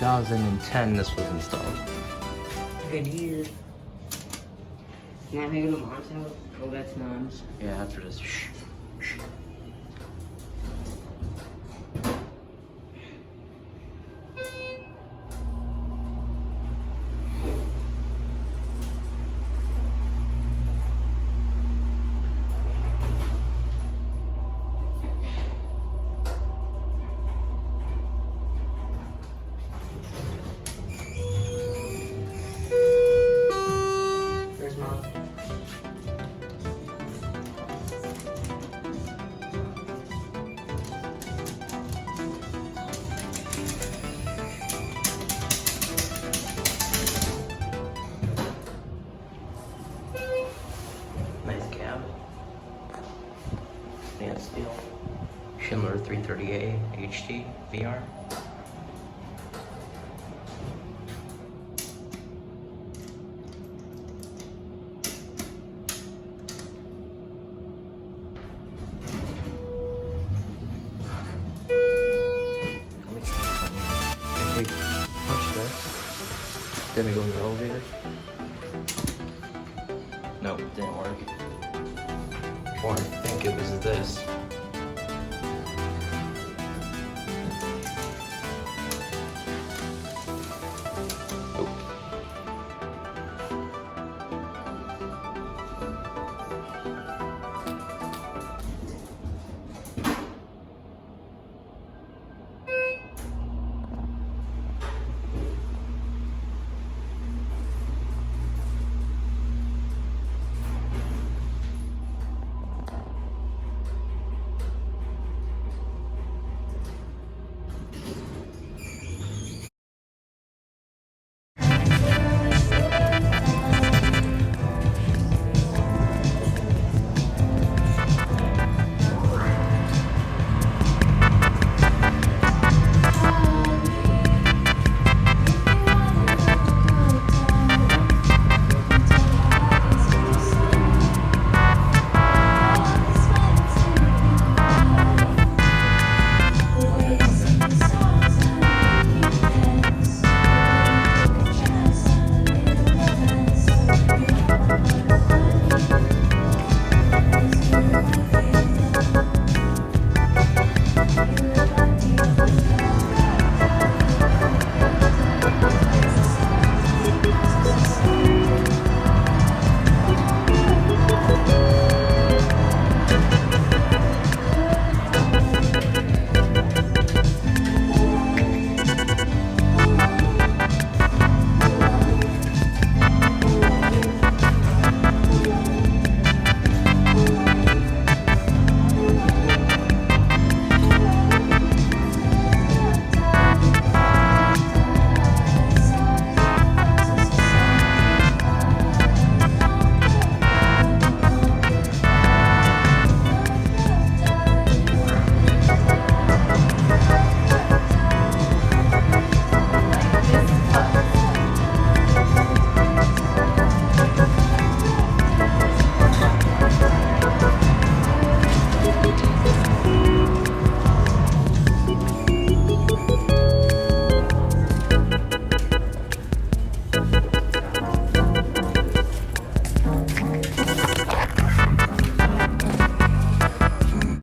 2010 this was installed. Good year. Not maybe to mom's house. Oh, that's mom's. Yeah, that's what it is. Shh. Shh. Where's mom? Nice cab. Stainless steel. Schindler 330A HT VR. Let me try something. If we push this, then we go in the elevator. Nope, didn't work. Or I think it was this.